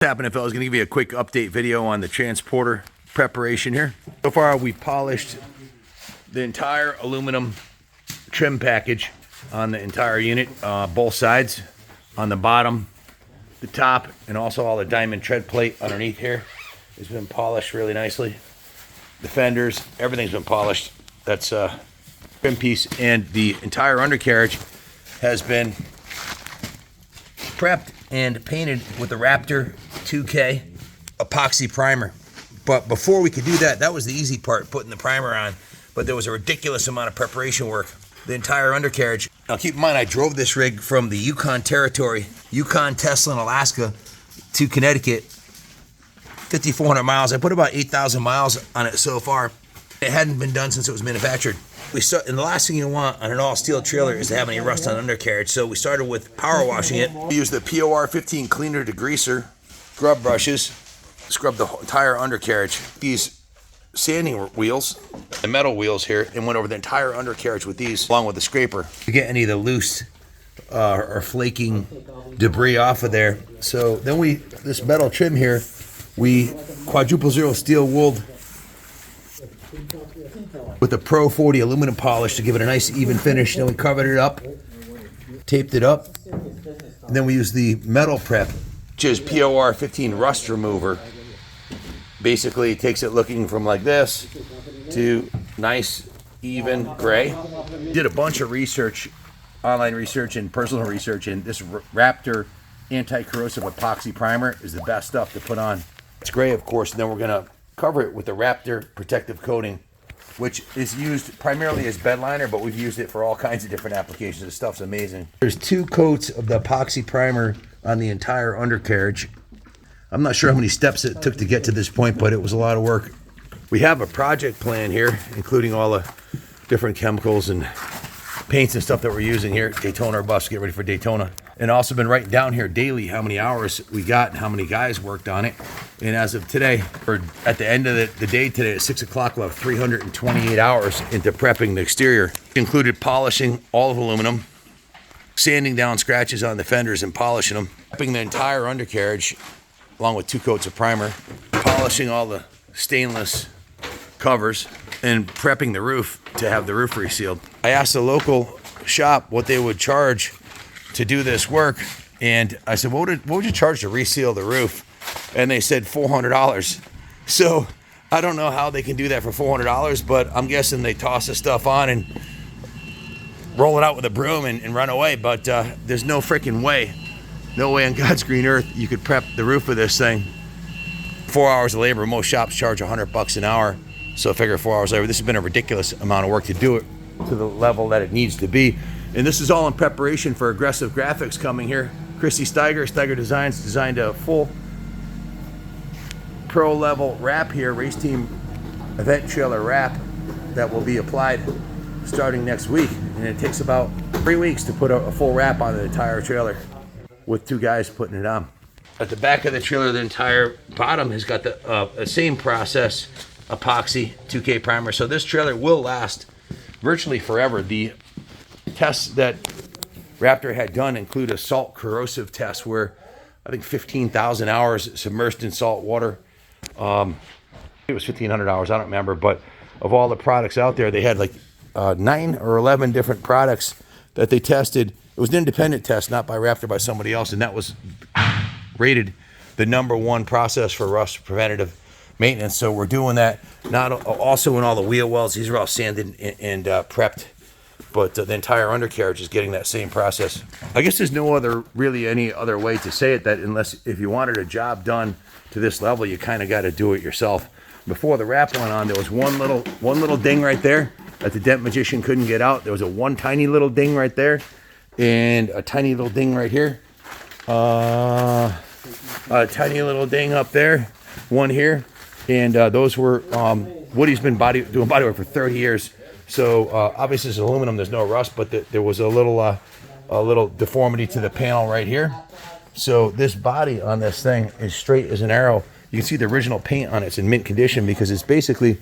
What's happening, fellas? Gonna give you a quick update video on the transporter preparation here. So far, we polished the entire aluminum trim package on the entire unit, both sides, on the bottom, the top, and also all the diamond tread plate underneath here has been polished really nicely. The fenders, everything's been polished. That's trim piece, and the entire undercarriage has been prepped and painted with the Raptor 2K epoxy primer. But before we could do that, that was the easy part, putting the primer on. But there was a ridiculous amount of preparation work. The entire undercarriage. Now keep in mind, I drove this rig from the Yukon Territory, Yukon, Tesla, and Alaska to Connecticut, 5,400 miles. I put about 8,000 miles on it so far. It hadn't been done since it was manufactured. And the last thing you want on an all-steel trailer is to have any rust on undercarriage. So we started with power washing it. We used the POR 15 cleaner degreaser, scrub brushes, scrubbed the entire undercarriage. These sanding wheels, the metal wheels here, and went over the entire undercarriage with these, along with the scraper, to get any of the loose or flaking debris off of there. So then this metal trim here, we quadruple zero steel wooled with a Pro 40 aluminum polish to give it a nice even finish. Then we covered it up, taped it up, and then we used the metal prep, which is POR 15 rust remover. Basically, it takes it looking from like this to nice, even gray. Did a bunch of research, online research and personal research, and this Raptor anti-corrosive epoxy primer is the best stuff to put on. It's gray, of course, and then we're gonna cover it with the Raptor protective coating, which is used primarily as bed liner, but we've used it for all kinds of different applications. This stuff's amazing. There's 2 coats of the epoxy primer on the entire undercarriage. I'm not sure how many steps it took to get to this point, but it was a lot of work. We have a project plan here, including all the different chemicals and paints and stuff that we're using here. Daytona bus, get ready for Daytona. And also been writing down here daily how many hours we got and how many guys worked on it. And as of today, or at the end of the day today at 6 o'clock, we'll have 328 hours into prepping the exterior. It included polishing all of aluminum, sanding down scratches on the fenders and polishing them, prepping the entire undercarriage along with 2 coats of primer, polishing all the stainless covers, and prepping the roof to have the roof resealed. I asked the local shop what they would charge to do this work, and I said, what would you charge to reseal the roof? And they said $400. So I don't know how they can do that for $400, but I'm guessing they toss the stuff on and roll it out with a broom and run away. But there's no freaking way, no way on God's green earth you could prep the roof of this thing. 4 hours of labor. Most shops charge $100 an hour, so figure 4 hours labor. This has been a ridiculous amount of work to do it to the level that it needs to be. And this is all in preparation for aggressive graphics coming here. Christy Steiger Designs designed a full pro level wrap here, race team event trailer wrap that will be applied starting next week. And it takes about 3 weeks to put a full wrap on the entire trailer with 2 guys putting it on. At the back of the trailer, the entire bottom has got the same process, epoxy 2K primer. So this trailer will last virtually forever. The tests that Raptor had done include a salt corrosive test where I think 15,000 hours submerged in salt water. It was 1,500 hours, I don't remember, but of all the products out there, they had like 9 or 11 different products that they tested. It was an independent test, not by Raptor, by somebody else, and that was rated the #1 process for rust preventative maintenance. So we're doing that, also in all the wheel wells. These are all sanded and prepped. But the entire undercarriage is getting that same process. I guess there's any other way to say it, that if you wanted a job done to this level, you kind of got to do it yourself. Before the wrap went on, there was one little ding right there that the dent magician couldn't get out. There was one tiny little ding right there, and a tiny little ding right here. A tiny little ding up there, one here, and those were Woody's been doing bodywork for 30 years. So obviously it's aluminum, there's no rust, but there was a little deformity to the panel right here. So this body on this thing is straight as an arrow. You can see the original paint on it. It's in mint condition because it's basically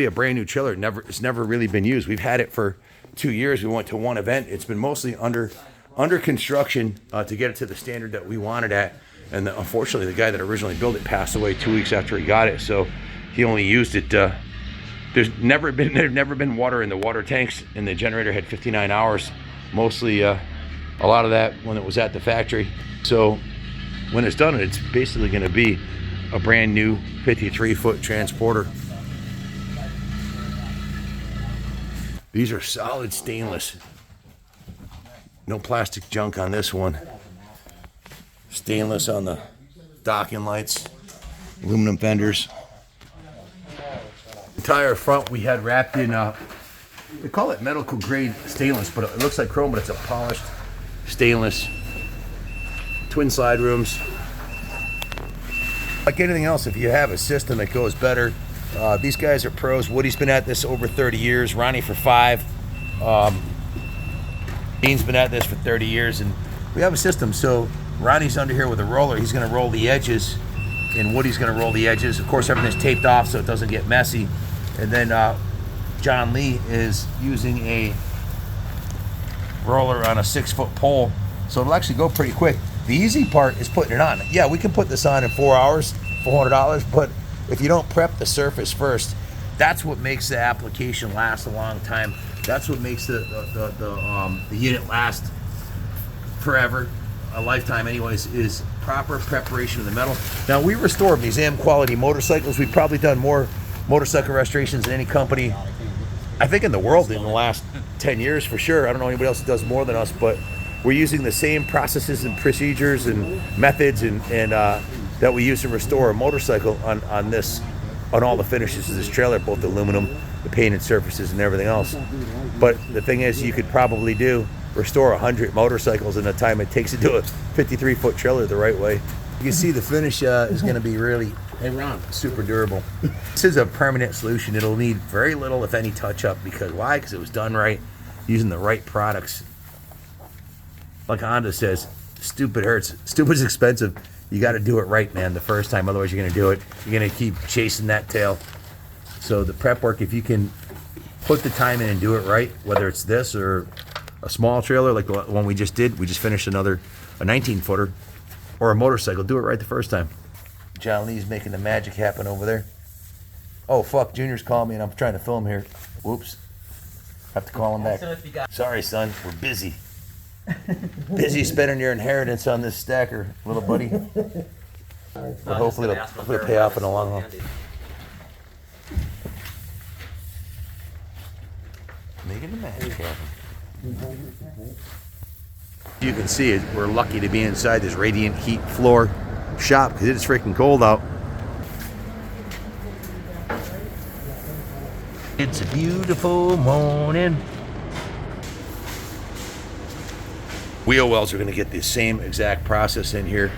a brand new chiller. It's never really been used. We've had it for 2 years. We went to one event. It's been mostly under construction to get it to the standard that we wanted at. And unfortunately, the guy that originally built it passed away 2 weeks after he got it, so he only used it. There's never been water in the water tanks, and the generator had 59 hours, mostly a lot of that when it was at the factory. So when it's done, it's basically going to be a brand new 53-foot transporter. These are solid stainless. No plastic junk on this one. Stainless on the docking lights, aluminum fenders. Entire front we had wrapped in, they call it medical grade stainless, but it looks like chrome, but it's a polished stainless. Twin slide rooms. Like anything else, if you have a system that goes better, these guys are pros. Woody's been at this over 30 years, Ronnie for 5. Dean's been at this for 30 years, and we have a system. So Ronnie's under here with a roller. He's gonna roll the edges, and Woody's gonna roll the edges. Of course, everything's taped off so it doesn't get messy. And then John Lee is using a roller on a 6-foot pole, so it'll actually go pretty quick. The easy part is putting it on. Yeah, we can put this on in 4 hours, $400, but if you don't prep the surface first, that's what makes the application last a long time. That's what makes the unit last forever, a lifetime anyways, is proper preparation of the metal. Now, we restore museum quality motorcycles. We've probably done more motorcycle restorations than any company, I think, in the world in the last 10 years for sure. I don't know anybody else that does more than us, but we're using the same processes and procedures and methods and that we use to restore a motorcycle on all the finishes of this trailer, both the aluminum, the painted surfaces, and everything else. But the thing is, you could probably restore 100 motorcycles in the time it takes to do a 53-foot trailer the right way. You can see the finish is going to be really, hey Ron, super durable. This is a permanent solution. It'll need very little, if any, touch-up. Because why? Because it was done right, using the right products. Like Honda says, stupid hurts. Stupid's expensive. You got to do it right, man, the first time. Otherwise, you're going to do it. You're going to keep chasing that tail. So the prep work, if you can put the time in and do it right, whether it's this or a small trailer like the one we just did, we just finished a 19-footer, or a motorcycle, do it right the first time. John Lee's making the magic happen over there. Oh, fuck, Junior's calling me and I'm trying to film here. Whoops. Have to call him back. Sorry, son, we're busy. Busy spending your inheritance on this stacker, little buddy. But hopefully it'll pay off in the long run. Making the magic happen. You can see it. We're lucky to be inside this radiant heat floor shop because it's freaking cold out. It's a beautiful morning. Wheel wells are going to get the same exact process in here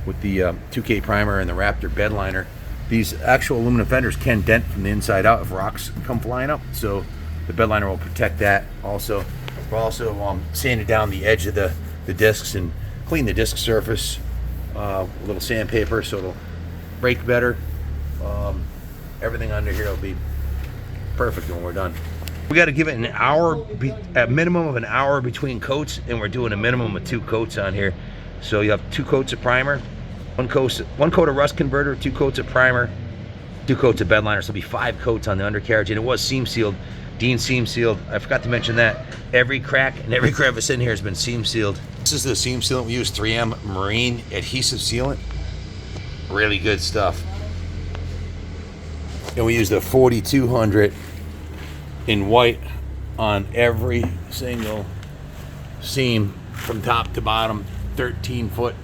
with the 2K primer and the Raptor bed liner. These actual aluminum fenders can dent from the inside out if rocks come flying up, so the bed liner will protect that. Also, we're also sanding down the edge of the discs and clean the disc surface with a little sandpaper so it'll break better. Everything under here will be perfect when we're done. We got to give it an hour, a minimum of an hour between coats, and we're doing a minimum of 2 coats on here. So you have 2 coats of primer, one coat of rust converter, 2 coats of primer, 2 coats of bed liner. So it'll be 5 coats on the undercarriage, and it was seam sealed. Dean seam sealed. I forgot to mention that. Every crack and every crevice in here has been seam sealed. This is the seam sealant. We use 3M Marine adhesive sealant. Really good stuff. And we use the 4200 in white on every single seam from top to bottom. 13 foot,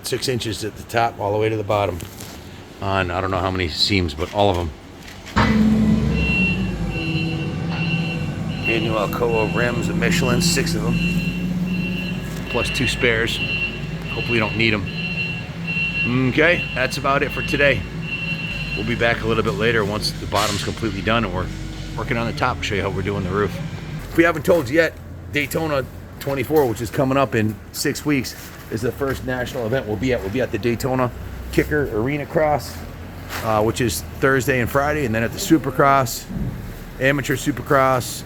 6 inches at the top all the way to the bottom on I don't know how many seams, but all of them. Brand new Alcoa rims, the Michelin, 6 of them, plus 2 spares. Hopefully we don't need them. Okay, that's about it for today. We'll be back a little bit later once the bottom's completely done and we're working on the top. I'll show you how we're doing the roof. If we haven't told you yet, Daytona 24, which is coming up in 6 weeks, is the first national event we'll be at. We'll be at the Daytona Kicker Arena Cross, which is Thursday and Friday, and then at the Supercross, Amateur Supercross,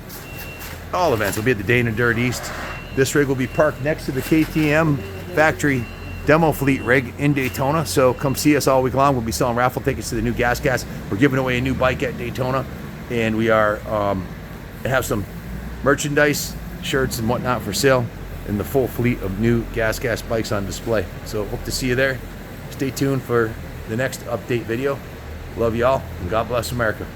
all events. We'll be at the Dana Dirt East. This rig will be parked next to the KTM factory demo fleet rig in Daytona. So come see us all week long. We'll be selling raffle tickets to the new Gas Gas. We're giving away a new bike at Daytona, and we are have some merchandise, shirts and whatnot for sale, and the full fleet of new Gas Gas bikes on display. So hope to see you there. Stay tuned for the next update video. Love y'all, and God bless America.